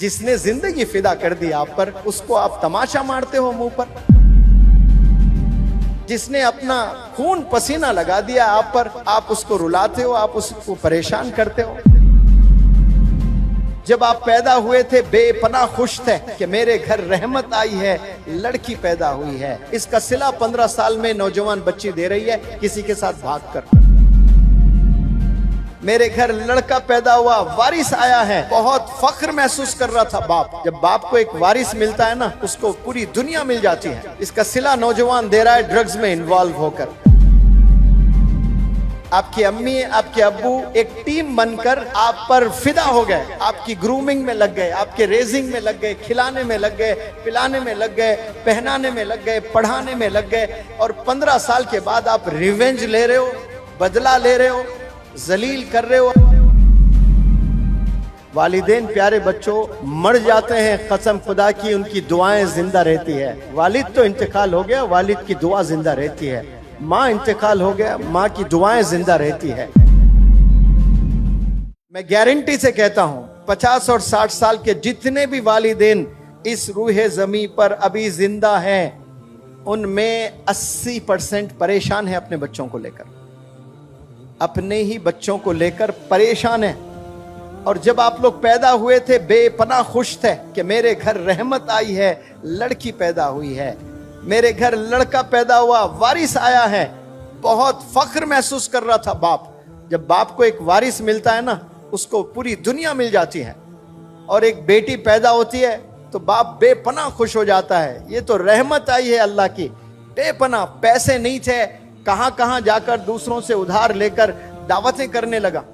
जिसने जिंदगी फिदा कर दी आप पर, उसको आप तमाशा मारते हो मुंह पर। जिसने अपना खून पसीना लगा दिया आप पर, आप उसको रुलाते हो, आप उसको परेशान करते हो। जब आप पैदा हुए थे बेपनाह खुश थे कि मेरे घर रहमत आई है, लड़की पैदा हुई है। इसका सिला 15 साल में नौजवान बच्ची दे रही है किसी के साथ भागकर। मेरे घर लड़का पैदा हुआ, वारिस आया है, बहुत फख्र महसूस कर रहा था बाप। जब बाप को एक वारिस मिलता है ना, उसको पूरी दुनिया मिल जाती है। इसका सिला नौजवान दे रहा है ड्रग्स में इन्वॉल्व होकर। आपकी अम्मी, आपके अब्बू एक टीम बनकर आप पर फिदा हो गए, आपकी ग्रूमिंग में लग गए, आपके रेजिंग में लग गए, खिलाने में लग गए, पिलाने में लग गए, पहनाने में लग गए, पढ़ाने में लग गए। और 15 साल के बाद आप रिवेंज ले रहे हो, बदला ले रहे हो, जलील कर रहे हो। वालिदैन प्यारे बच्चों मर जाते हैं, कसम खुदा की उनकी दुआएं जिंदा रहती है। वालिद तो इंतकाल हो गया, वालिद की दुआ जिंदा रहती है। माँ इंतकाल हो गया, माँ की दुआएं जिंदा रहती है। मैं गारंटी से कहता हूं 50 और 60 साल के जितने भी वालिदैन इस रूहे जमी पर अभी जिंदा हैं, उनमें 80% परेशान है अपने बच्चों को लेकर, अपने ही बच्चों को लेकर परेशान है। और जब आप लोग पैदा हुए थे बेपनाह खुश थे कि मेरे घर रहमत आई है, लड़की पैदा हुई है। मेरे घर लड़का पैदा हुआ, वारिस आया है, बहुत फख्र महसूस कर रहा था बाप। जब बाप को एक वारिस मिलता है ना, उसको पूरी दुनिया मिल जाती है। और एक बेटी पैदा होती है तो बाप बेपनाह खुश हो जाता है, ये तो रहमत आई है अल्लाह की। बेपनाह, पैसे नहीं थे, कहां कहां जाकर दूसरों से उधार लेकर दावतें करने लगा।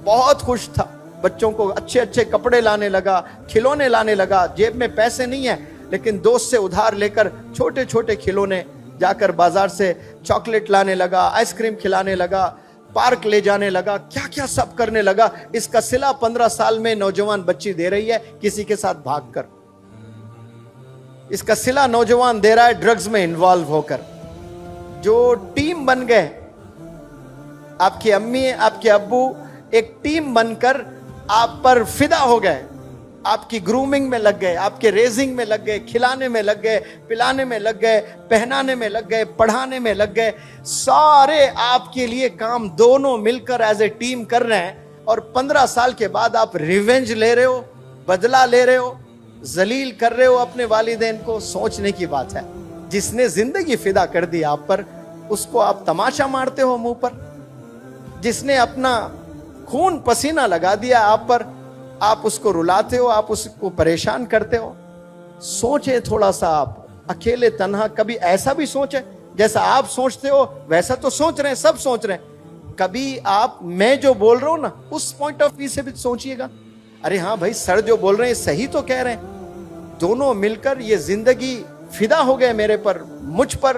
बहुत खुश था, बच्चों को अच्छे अच्छे कपड़े लाने लगा, खिलौने लाने लगा। जेब में पैसे नहीं है, लेकिन दोस्त से उधार लेकर छोटे छोटे खिलौने, जाकर बाजार से चॉकलेट लाने लगा, आइसक्रीम खिलाने लगा, पार्क ले जाने लगा, क्या क्या सब करने लगा। इसका सिला 15 साल में नौजवान बच्ची दे रही है किसी के साथ भागकर। इसका सिला नौजवान दे रहा है ड्रग्स में इन्वॉल्व होकर। जो टीम बन गए, आपकी अम्मी, आपके अब्बू एक टीम बनकर आप पर फिदा हो गए, आपकी ग्रूमिंग में लग गए, आपके रेजिंग में लग गए, खिलाने में लग गए, पिलाने में लग गए, पहनाने में लग गए, पढ़ाने में लग गए। सारे आपके लिए काम दोनों मिलकर एज ए टीम कर रहे हैं। और 15 साल के बाद आप रिवेंज ले रहे हो, बदला ले रहे हो, जलील कर रहे हो अपने वालिदैन को। सोचने की बात है। जिसने जिंदगी फिदा कर दी आप पर, उसको आप तमाशा मारते हो मुंह पर। जिसने अपना खून पसीना लगा दिया आप पर, आप उसको रुलाते हो, आप उसको परेशान करते हो। सोचे थोड़ा सा आप, अकेले तन्हा कभी ऐसा भी सोचे, जैसा आप सोचते हो वैसा तो सोच रहे हैं, सब सोच रहे हैं। कभी आप, मैं जो बोल रहा हूं ना, उस पॉइंट ऑफ व्यू से भी सोचिएगा। अरे हाँ भाई, सर जो बोल रहे हैं सही तो कह रहे हैं। दोनों मिलकर ये जिंदगी फिदा हो गए मेरे पर, मुझ पर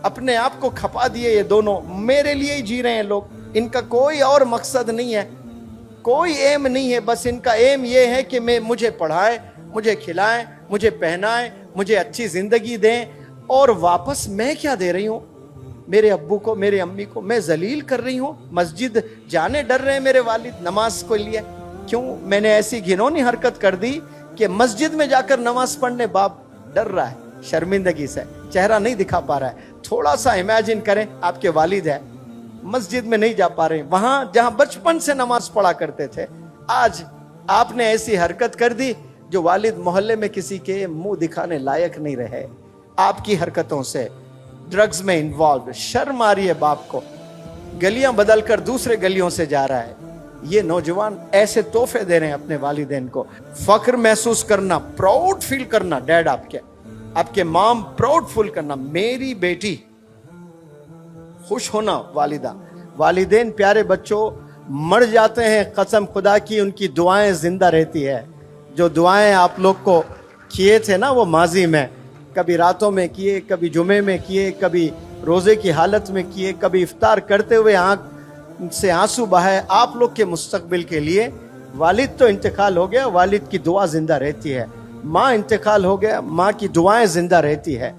अपने आप को खपा दिए। ये दोनों मेरे लिए ही जी रहे हैं लोग। इनका कोई और मकसद नहीं है, कोई एम नहीं है। बस इनका एम ये है कि मुझे पढ़ाएं, मुझे खिलाएं, मुझे पहनाएं, मुझे अच्छी जिंदगी दें। और वापस मैं क्या दे रही हूं मेरे अब्बू को, मेरे अम्मी को? मैं जलील कर रही हूं। मस्जिद जाने डर रहे हैं मेरे वालिद नमाज को लिए। क्यों? मैंने ऐसी घिनौनी हरकत कर दी कि मस्जिद में जाकर नमाज पढ़ने बाप डर रहा है, शर्मिंदगी से चेहरा नहीं दिखा पा रहा है। थोड़ा सा इमेजिन करें, आपके वालिद है, मस्जिद में नहीं जा पा रहे, वहां जहां बचपन से नमाज पढ़ा करते थे। आज आपने ऐसी हरकत कर दी जो वालिद मोहल्ले में किसी के मुंह दिखाने लायक नहीं रहे। आपकी हरकतों से ड्रग्स में इन्वॉल्व, शर्म आ रही है बाप को। गलियां बदलकर दूसरे गलियों से जा रहा है। ये नौजवान ऐसे तोहफे दे रहे हैं अपने वालिदैन को। फख्र महसूस करना, प्राउड फील करना, डैड आपके माम प्राउड फील करना, मेरी बेटी खुश होना। वालिदैन प्यारे बच्चों मर जाते हैं, कसम खुदा की उनकी दुआएं जिंदा रहती है। जो दुआएं आप लोग को किए थे ना वो माजी में, कभी रातों में किए, कभी जुमे में किए, कभी रोजे की हालत में किए, कभी इफ्तार करते हुए आंख से आंसू बहाए आप लोग के मुस्तकबिल के लिए। वालिद तो इंतकाल हो गया, वालिद की दुआ जिंदा रहती है। माँ इंतकाल हो गया, माँ की दुआएं जिंदा रहती है।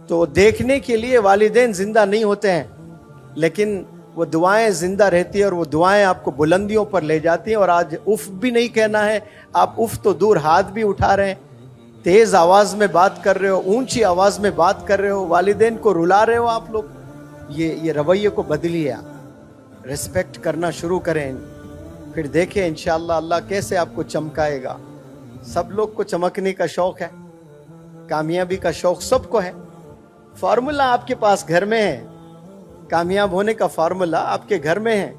तो देखने के लिए वालिदैन जिंदा नहीं होते हैं, लेकिन वो दुआएं जिंदा रहती है और वो दुआएं आपको बुलंदियों पर ले जाती हैं। और आज उफ भी नहीं कहना है, आप उफ तो दूर हाथ भी उठा रहे हैं, तेज आवाज में बात कर रहे हो, ऊंची आवाज में बात कर रहे हो, वालिदैन को रुला रहे हो आप लोग। ये रवैये को बदलिए, आप रिस्पेक्ट करना शुरू करें, फिर देखें इंशाअल्लाह अल्लाह कैसे आपको चमकाएगा। सब लोग को चमकने का शौक है, कामयाबी का शौक सबको है। फार्मूला आपके पास घर में है, कामयाब होने का फार्मूला आपके घर में है,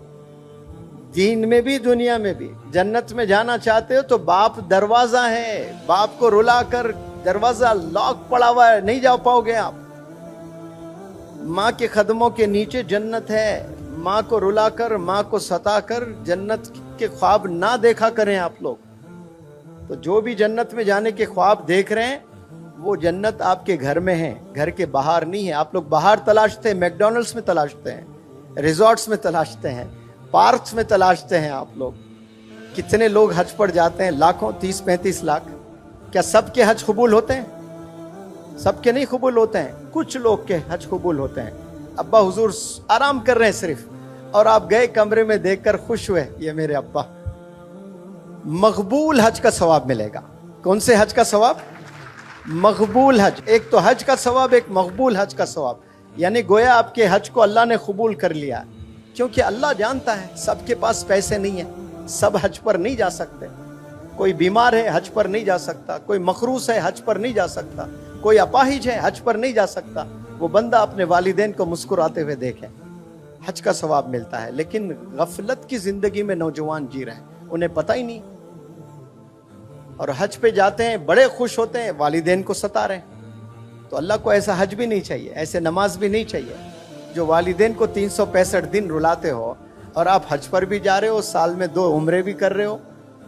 दीन में भी दुनिया में भी। जन्नत में जाना चाहते हो तो बाप दरवाजा है, बाप को रुला कर दरवाजा लॉक पड़ा हुआ है, नहीं जा पाओगे आप। माँ के कदमों के नीचे जन्नत है, माँ को रुलाकर, माँ को सताकर जन्नत के ख्वाब ना देखा करें आप लोग। तो जो भी जन्नत में जाने के ख्वाब देख रहे हैं वो जन्नत आपके घर में है, घर के बाहर नहीं है। आप लोग बाहर तलाशते हैं, मैकडॉनल्ड्स में तलाशते हैं, रिजॉर्ट्स में तलाशते हैं, पार्क्स में तलाशते हैं आप लोग। कितने लोग हज पर जाते हैं, लाखों, 30-35 लाख। क्या सबके हज कबूल होते हैं? सबके नहीं कबूल होते हैं, कुछ लोग के हज कबूल होते हैं। अब्बा हुजूर आराम कर रहे हैं सिर्फ, और आप गए कमरे में देखकर खुश हुए, ये मेरे अब्बा। मकबूल हज का सवाब मिलेगा। कौन से हज का सवाब? मकबूल हज। एक तो हज का सवाब, एक मकबूल हज का सवाब। यानी गोया आपके हज को अल्लाह ने कबूल कर लिया, क्योंकि अल्लाह जानता है सबके पास पैसे नहीं है, सब हज पर नहीं जा सकते। कोई बीमार है हज पर नहीं जा सकता, कोई मखरूस है हज पर नहीं जा सकता, कोई अपाहिज है हज पर नहीं जा सकता। वो बंदा अपने वालिदैन को मुस्कुराते हुए देखे, हज का सवाब मिलता है। लेकिन गफलत की जिंदगी में नौजवान जी रहे हैं, उन्हें पता ही नहीं, और हज पे जाते हैं, बड़े खुश होते हैं, वालिदैन को सता रहे हैं। तो अल्लाह को ऐसा हज भी नहीं चाहिए, ऐसे नमाज भी नहीं चाहिए जो वालिदैन को 365 दिन रुलाते हो। और आप हज पर भी जा रहे हो, साल में 2 उम्रे भी कर रहे हो,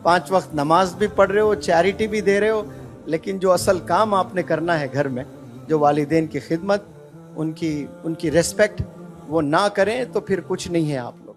5 वक्त नमाज भी पढ़ रहे हो, चैरिटी भी दे रहे हो, लेकिन जो असल काम आपने करना है घर में, जो वालिदैन की खिदमत, उनकी रिस्पेक्ट, वो ना करें तो फिर कुछ नहीं है आप लोग।